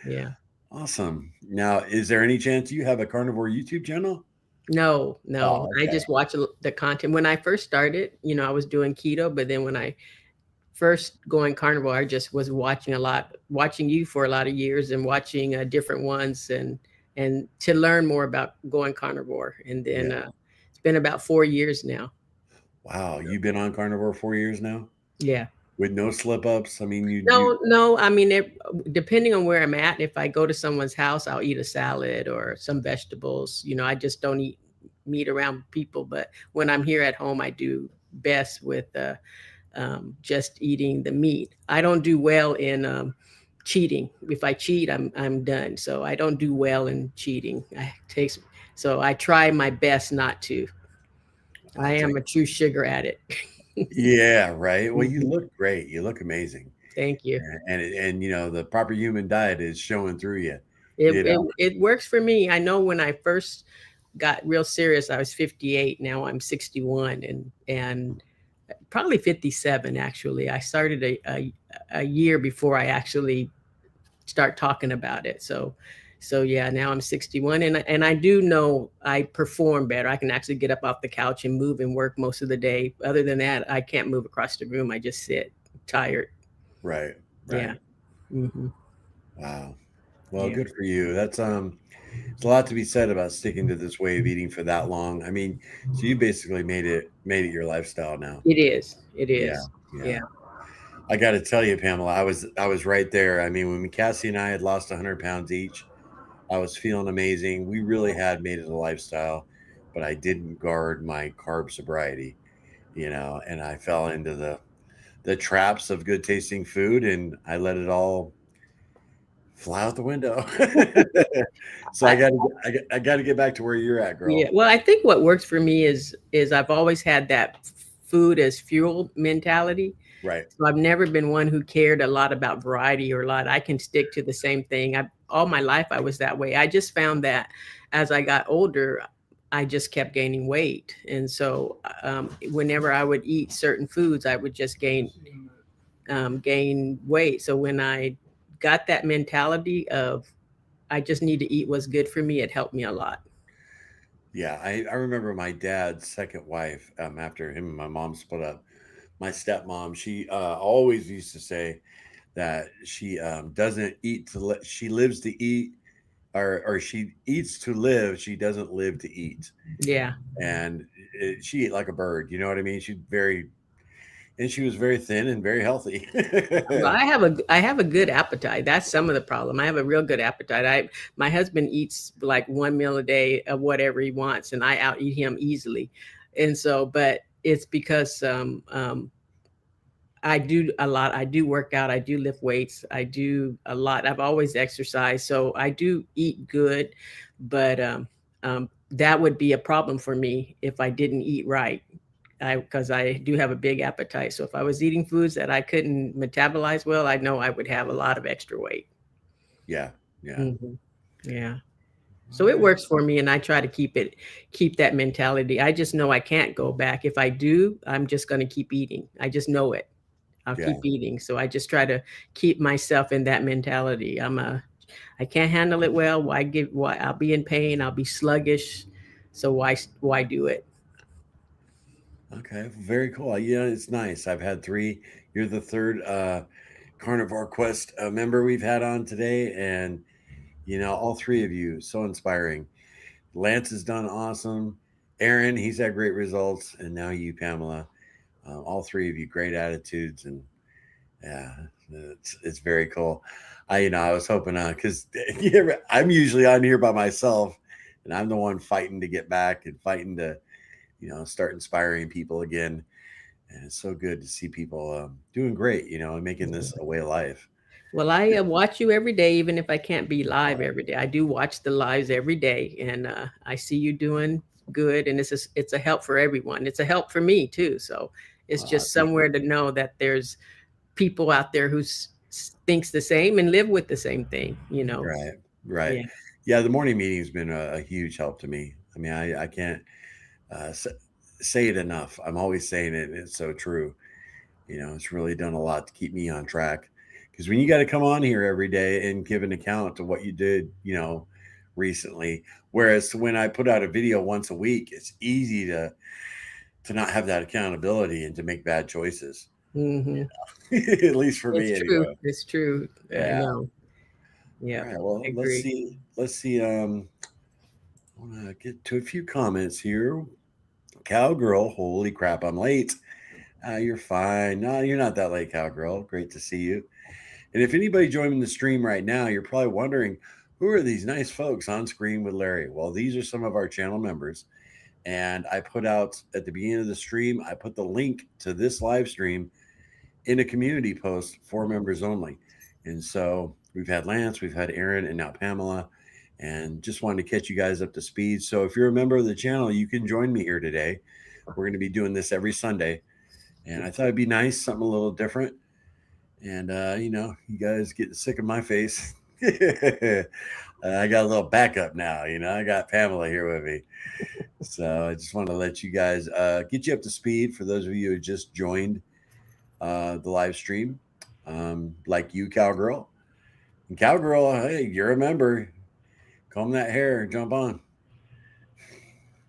yeah. Awesome. Now, is there any chance you have a carnivore YouTube channel? No, no. Oh, I okay. just watch the content. When I first started, I was doing keto, but then when I first going carnivore, I just was watching a lot, watching you for a lot of years and watching different ones and to learn more about going carnivore. And then Yeah. it's been about 4 years now. Wow. You've been on carnivore 4 years now Yeah. with no slip ups. I mean, you, No, no. I mean, depending on where I'm at, if I go to someone's house, I'll eat a salad or some vegetables. I just don't eat meat around people. But when I'm here at home, I do best with just eating the meat. I don't do well in cheating. If I cheat, I'm done. So I don't do well in cheating. So I try my best not to. I that's am like, a true sugar addict. yeah, right. Well, you Mhm. look great. You look amazing. Thank you. And the proper human diet is showing through you, It, you it know. it works for me. I know when I first got real serious, I was 58. Now I'm 61 and probably 57 actually. I started a year before I actually start talking about it. So yeah, now I'm 61 and I do know I perform better. I can actually get up off the couch and move and work most of the day. Other than that, I can't move across the room. I just sit tired. Right. Yeah. Right. Hmm. Wow. Well, Yeah. good for you. There's a lot to be said about sticking to this way of eating for that long. I mean, so you basically made it your lifestyle now. It is. It Yeah, is. yeah. Yeah. I got to tell you, Pamela, I was right there. I mean, when Cassie and I had lost 100 pounds each, I was feeling amazing. We really had made it a lifestyle, but I didn't guard my carb sobriety, and I fell into the traps of good tasting food, and I let it all fly out the window. So I, I got to get back to where you're at, yeah. girl. Well, I think what works for me is I've always had that food as fuel mentality. Right. So I've never been one who cared a lot about variety or a lot. I can stick to the same thing. All my life I was that way. I just found that as I got older, I just kept gaining weight, and so whenever I would eat certain foods, I would just gain weight. So when I got that mentality of I just need to eat what's good for me, it helped me a lot. Yeah, I remember my dad's second wife, after him and my mom split up. My stepmom, she always used to say that she doesn't eat she lives to eat or she eats to live. She doesn't live to eat. Yeah. And she ate like a bird. You know what I mean? And she was very thin and very healthy. Well, I have a good appetite. That's some of the problem. I have a real good appetite. My husband eats like one meal a day of whatever he wants, and I out eat him easily. And so, but it's because I do a lot. I do work out. I do lift weights. I do a lot. I've always exercised, so I do eat good. But that would be a problem for me if I didn't eat right. Because I do have a big appetite. So if I was eating foods that I couldn't metabolize well, I know I would have a lot of extra weight. Yeah. Yeah. Mhm. Yeah. So it works for me, and I try to keep that mentality. I just know I can't go back. If I do, I'm just going to keep eating. I just know it. I'll Yeah. keep eating. So I just try to keep myself in that mentality. I can't handle it well. Why I'll be in pain. I'll be sluggish. So why do it? Okay. Very cool. Yeah, it's nice. I've had 3. You're the third Carnivore Quest member we've had on today. And, all 3 of you, so inspiring. Lance has done awesome. Aaron, he's had great results. And now you, Pamela. All 3 of you, great attitudes. And yeah, it's very cool. I was hoping because I'm usually on here by myself, and I'm the one fighting to get back and fighting to, start inspiring people again. And it's so good to see people doing great, and making this a way of life. Well, I watch you every day, even if I can't be live every day. I do watch the lives every day, and I see you doing good, and it's a help for everyone. It's a help for me too. So it's just somewhere to know that there's people out there who thinks the same and live with the same thing. Right. Yeah, the morning meeting has been a huge help to me. I mean, I can't say it enough. I'm always saying it, and it's so true. It's really done a lot to keep me on track. Because when you got to come on here every day and give an account to what you did, recently, whereas when I put out a video once a week, it's easy to not have that accountability and to make bad choices. Mm-hmm. At least for me, It's true. anyway. It's true. Yeah. I know. Yeah. All right. Well, let's see. I want to get to a few comments here. Cowgirl, holy crap, I'm late. You're fine. No, you're not that late, Cowgirl. Great to see you. And if anybody joining the stream right now, you're probably wondering, who are these nice folks on screen with Larry? Well, these are some of our channel members. And I put out at the beginning of the stream, I put the link to this live stream in a community post for members only. And so we've had Lance, we've had Aaron, and now Pamela. And just wanted to catch you guys up to speed. So if you're a member of the channel, you can join me here today. We're going to be doing this every Sunday. And I thought it'd be nice, something a little different. And, you guys getting sick of my face. I got a little backup now, I got Pamela here with me. So I just want to let you guys get you up to speed for those of you who just joined the live stream, like you, Cowgirl. And Cowgirl, hey, you're a member. Comb that hair, jump on.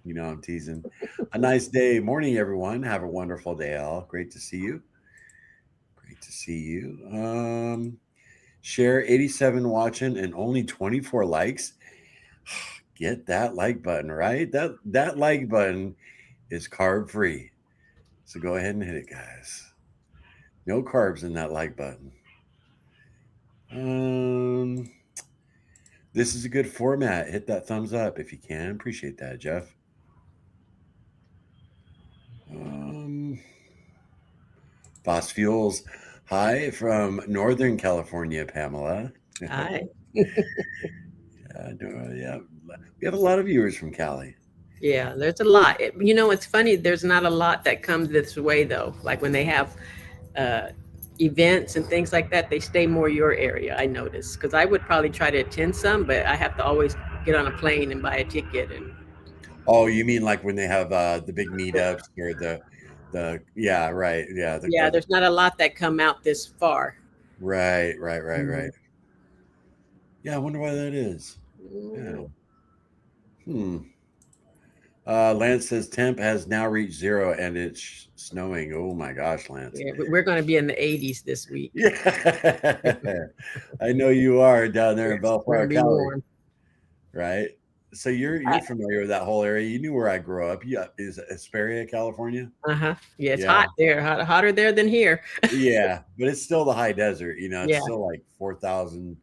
I'm teasing. A nice day. Morning, everyone. Have a wonderful day, all. Great to see you. Great to see you. Share 87 watching and only 24 likes. Get that like button, right? That like button is carb free. So go ahead and hit it, guys. No carbs in that like button. This is a good format. Hit that thumbs up if you can. Appreciate that, Jeff. Boss Fuels. Hi from Northern California, Pamela. Hi. Yeah. We have a lot of viewers from Cali. Yeah, there's a lot. It's funny. There's not a lot that comes this way, though. Like when they have events and things like that, they stay more your area, I notice. Because I would probably try to attend some, but I have to always get on a plane and buy a ticket. Oh, you mean like when they have the big meetups or yeah, right. Yeah. There's not a lot that come out this far. Right. Yeah, I wonder why that is. Yeah. Lance says temp has now reached 0 and it's snowing. Oh my gosh, Lance. Yeah, but we're going to be in the 80s this week. Yeah. I know you are down there in Bellflower, Cali. right? So you're familiar with that whole area. You knew where I grew up. Yeah, is Hesperia, California? Uh-huh. Yeah, it's Yeah. hot there. Hotter there than here. Yeah, but it's still the high desert. It's Yeah. still like 4,000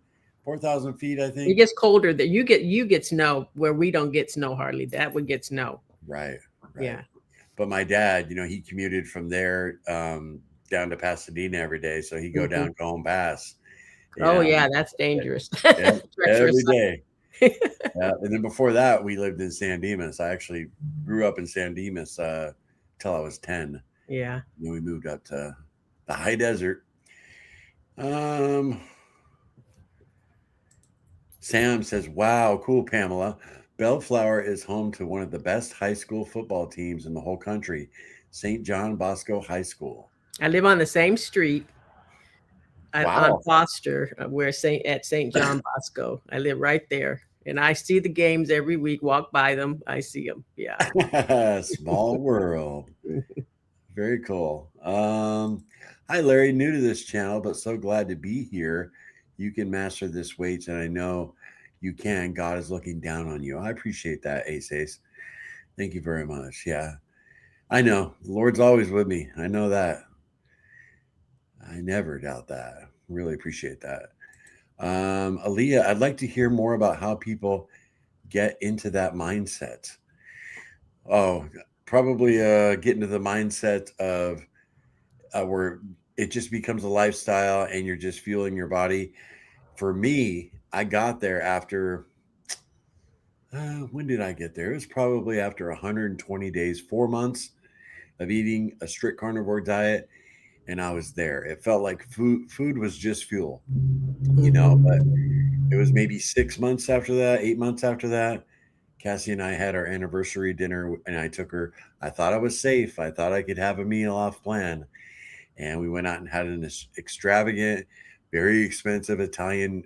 feet, I It think. gets colder there. You get snow where we don't get snow hardly. That would get snow. Right. Yeah. But my dad, he commuted from there down to Pasadena every day, so he'd go Mhm. down Cajon Pass. Oh yeah, that's dangerous. Yeah, every Treacherous. day. Yeah, and then before that, we lived in San Dimas. I actually grew up in San Dimas till I was 10. Yeah. And then we moved up to the high desert. Sam says, "Wow, cool, Pamela. Bellflower is home to one of the best high school football teams in the whole country, St. John Bosco High School." I live on the same street on Wow. Foster, where at St. John Bosco. I live right there, and I see the games every week. Walk by them, I see them. Yeah. Small world. Very cool. Hi, Larry. New to this channel, but so glad to be here. You can master this weights, and I know you can. God is looking down on you. I appreciate that, Ace. Thank you very much. Yeah, I know the Lord's always with me. I know that. I never doubt that. Really appreciate that. Aaliyah, I'd like to hear more about how people get into that mindset. Oh, probably get into the mindset of where it just becomes a lifestyle and you're just fueling your body. For me, I got there after, when did I get there? It was probably after 120 days, 4 months of eating a strict carnivore diet. And I was there. It felt like food was just fuel, but it was maybe 6 months after that, 8 months after that. Cassie and I had our anniversary dinner and I took her. I thought I was safe. I thought I could have a meal off plan. And we went out and had an extravagant, very expensive Italian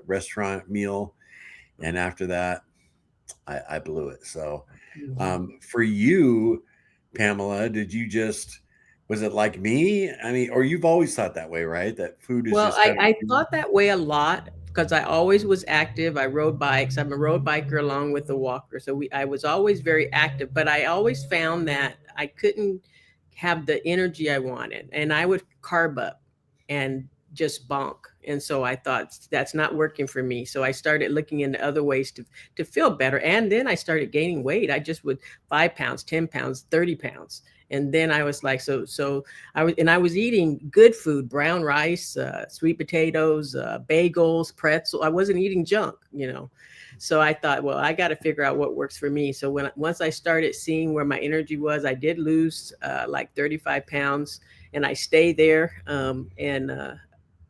restaurant meal. And after that, I blew it. So for you, Pamela, was it like me? I mean, or you've always thought that way, right? That food is Well, just kind I thought that way a lot because I always was active. I rode bikes. I'm a road biker along with the walker. So I was always very active, but I always found that I couldn't have the energy I wanted. And I would carb up and just bonk. And so I thought that's not working for me. So I started looking into other ways to feel better. And then I started gaining weight. I just would 5 pounds, 10 pounds, 30 pounds. And then I was like, I was eating good food, brown rice, sweet potatoes, bagels, pretzel. I wasn't eating junk. So I thought, well, I got to figure out what works for me. So once I started seeing where my energy was, I did lose like 35 pounds and I stayed there.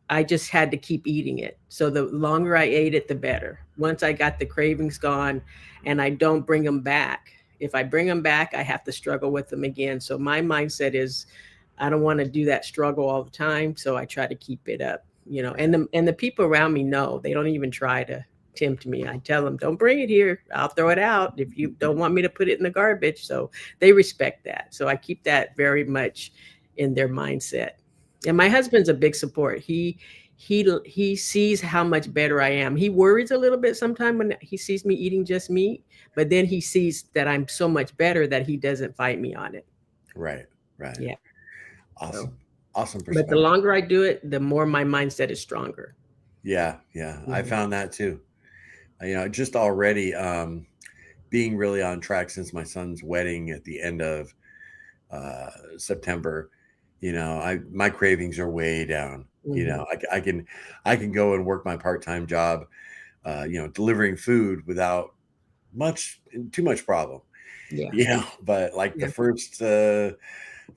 I just had to keep eating it. So the longer I ate it, the better. Once I got the cravings gone and I don't bring them back. If I bring them back, I have to struggle with them again. So my mindset is I don't want to do that struggle all the time. So I try to keep it up, and the people around me know. They don't even try to tempt me. I tell them, don't bring it here. I'll throw it out if you don't want me to put it in the garbage. So they respect that. So I keep that very much in their mindset. And my husband's a big support. He sees how much better I am. He worries a little bit sometimes when he sees me eating just meat, but then he sees that I'm so much better that he doesn't fight me on it. Right. Yeah. Awesome. Awesome But perspective. the longer I do it, the more my mindset is stronger. Yeah. I found that too. Just already being really on track since my son's wedding at the end of September. My cravings are way down. I can go and work my part-time job, delivering food without too much problem. Yeah. But like the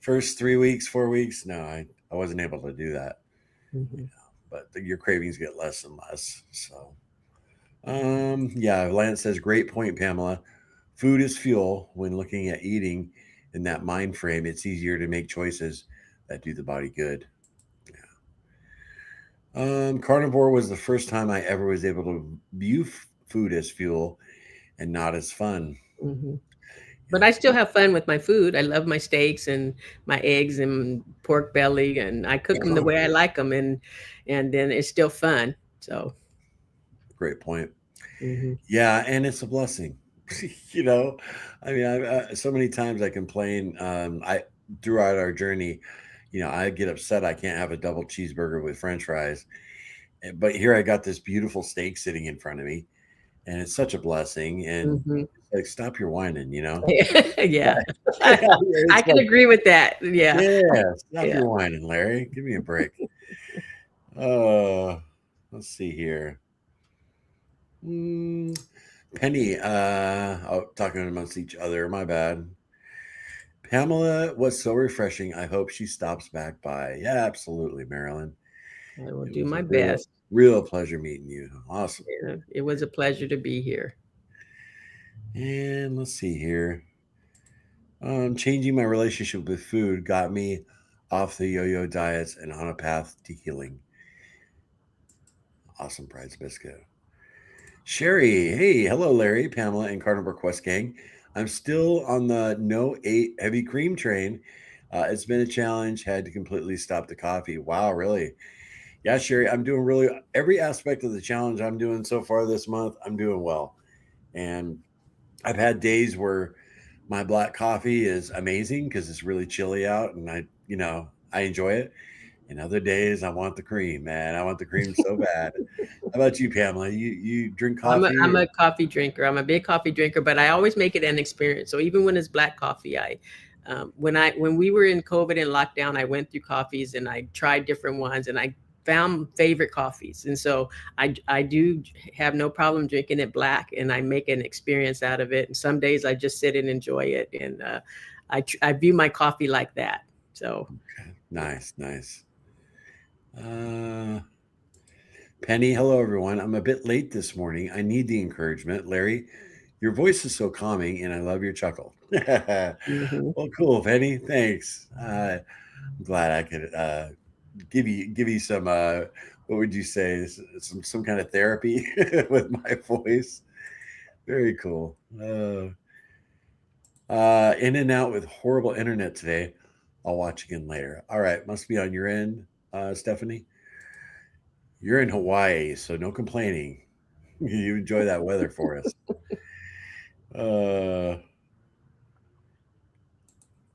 first 3 weeks, 4 weeks, no, I wasn't able to do that. But your cravings get less and less. So, Lance says, great point, Pamela. Food is fuel. When looking at eating in that mind frame, it's easier to make choices that do the body good. Carnivore was the first time I ever was able to view food as fuel and not as fun. But I still have fun with my food. I love my steaks and my eggs and pork belly, and I cook them the way I like them, and then it's still fun. So, great point. Yeah, and it's a blessing. You know, I mean, so many times I complain. I throughout our journey, you know, I get upset I can't have a double cheeseburger with French fries, but here I got this beautiful steak sitting in front of me, and it's such a blessing. And Hmm. like, stop your whining, you know. Yeah, Yeah, I it's can like, agree with that. Yeah, yeah, stop yeah. your whining, Larry. Give me a break. Uh, let's see here. Mm, Penny, oh, talking amongst each other. My bad. Pamela was so refreshing. I hope she stops back by. Yeah, absolutely, Marilyn. I will It do was a my real, best. real pleasure meeting you. Awesome. Yeah, it was a pleasure to be here. And let's see here. Changing my relationship with food got me off the yo-yo diets and on a path to healing. Awesome, Pride's Biscuit. Sherry, hey, hello, Larry, Pamela, and Carnivore Quest gang. I'm still on the no 8 heavy cream train. It's been a challenge. Had to completely stop the coffee. Wow, really? Yeah, Sherry, I'm doing really every aspect of the challenge I'm doing so far this month. I'm doing well, and I've had days where my black coffee is amazing because it's really chilly out, and I enjoy it. And other days, I want the cream, man. I want the cream so bad. How about you, Pamela? You drink I'm coffee? a coffee drinker. I'm a big coffee drinker, but I always make it an experience. So even when it's black coffee, when we were in COVID and lockdown, I went through coffees and I tried different ones and I found favorite coffees. And so I do have no problem drinking it black, and I make an experience out of it. And some days I just sit and enjoy it, and I view my coffee like that. So Okay. Nice, nice. Uh, Penny, hello everyone. I'm a bit late this morning. I need the encouragement. Larry, your voice is so calming and I love your chuckle. mhm. Well, cool, Penny. Thanks. I'm glad I could give you some what would you say? Some kind of therapy with my voice. Very cool. In and out with horrible internet today. I'll watch again later. All right, must be on your end, Stephanie. You're in Hawaii, so no complaining. You enjoy that weather for us. Uh,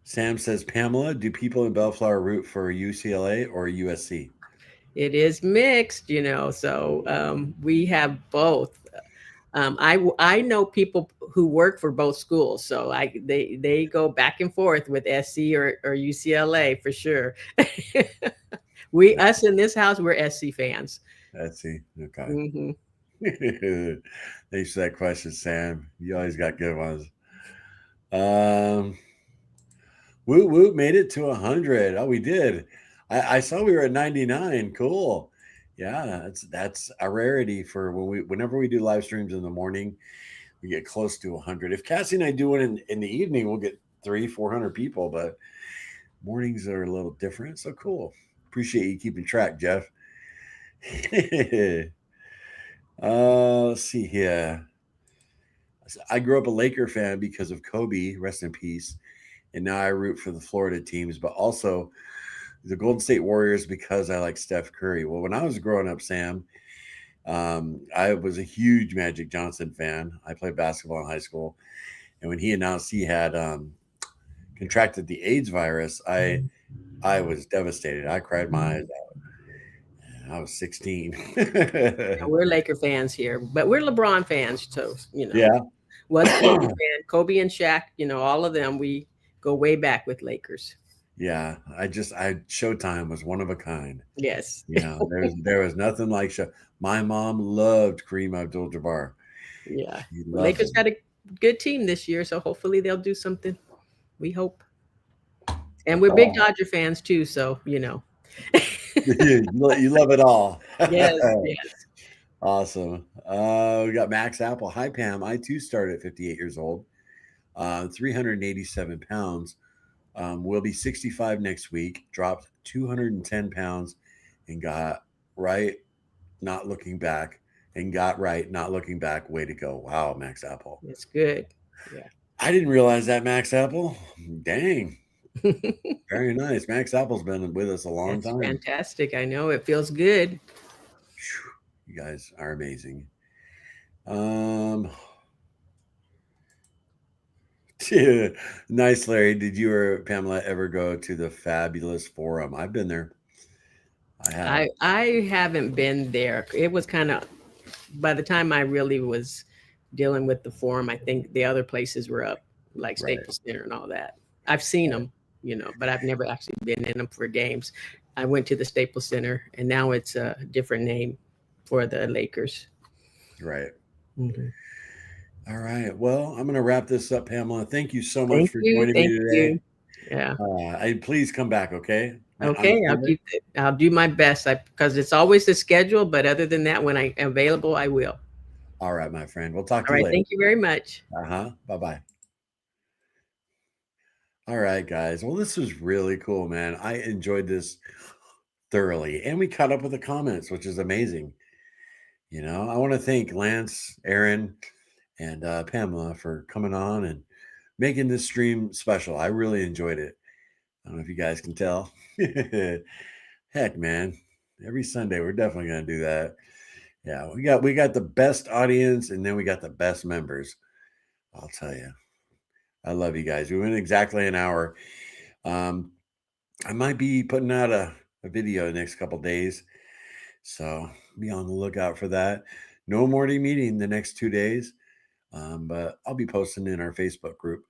Sam says, Pamela, do people in Bellflower root for UCLA or USC? It is mixed, so we have both. I know people who work for both schools, so they go back and forth with SC or UCLA for sure. Us in this house, we're SC fans. Let's see. Okay. Hmm. Thanks for that question, Sam. You always got good ones. Um, Woot Woot made it to 100. Oh, we did. I saw we were at 99. Cool. Yeah, that's a rarity for whenever we do live streams in the morning, we get close to 100. If Cassie and I do it in the evening, we'll get 300-400 people, but mornings are a little different. So cool. Appreciate you keeping track, Jeff. Let's see here. I grew up a Laker fan because of Kobe, rest in peace, and now I root for the Florida teams, but also the Golden State Warriors because I like Steph Curry. Well, when I was growing up, Sam, I was a huge Magic Johnson fan. I played basketball in high school, and when he announced he had contracted the AIDS virus, I was devastated. I cried my eyes out. I was 16. We're Laker fans here, but we're LeBron fans, so Yeah. Was Kobe fan, Kobe and Shaq, all of them. We go way back with Lakers. Yeah, Showtime was one of a kind. Yes. There was nothing like show. My mom loved Kareem Abdul-Jabbar. Yeah. She loved Lakers him. got a good team this year, so hopefully they'll do something. We hope. And we're big Dodger fans too, so you love it all. Yes, yes. Awesome. We got Max Apple. Hi, Pam. I too started at 58 years old, 387 pounds. Will be 65 next week. Dropped 210 pounds and got right, not looking back. Way to go. Wow, Max Apple. It's good. Yeah. I didn't realize that, Max Apple. Dang. Very nice. Max Apple's been with us a long That's time. fantastic. I know it feels good. You guys are amazing. Nice, Larry. Did you or Pamela ever go to the Fabulous Forum? I've been there. I have. I haven't been there. It was kind of, by the time I really was dealing with the forum, I think the other places were up, like Right. Staples Center and all that. I've seen them, but I've never actually been in them for games. I went to the Staples Center, and now it's a different name for the Lakers. Right. Mm-hmm. All right. Well, I'm going to wrap this up, Pamela. Thank you so much Thank for you. joining Thank me today. you. Yeah. Please come back, okay? Okay, I'll do my best because it's always the schedule, but other than that, when I'm available, I will. All right, my friend. We'll talk to All you right. later. Thank you very much. Bye-bye. All right, guys. Well, this was really cool, man. I enjoyed this thoroughly. And we caught up with the comments, which is amazing. I want to thank Lance, Aaron, and Pamela for coming on and making this stream special. I really enjoyed it. I don't know if you guys can tell. Heck, man. Every Sunday, we're definitely going to do that. Yeah, we got the best audience, and then we got the best members. I'll tell you. I love you guys. We went exactly an hour. I might be putting out a video the next couple days, so be on the lookout for that. No morning meeting the next 2 days, but I'll be posting in our Facebook group.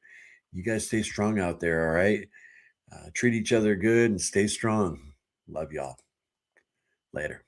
You guys stay strong out there, all right? Treat each other good and stay strong. Love y'all. Later.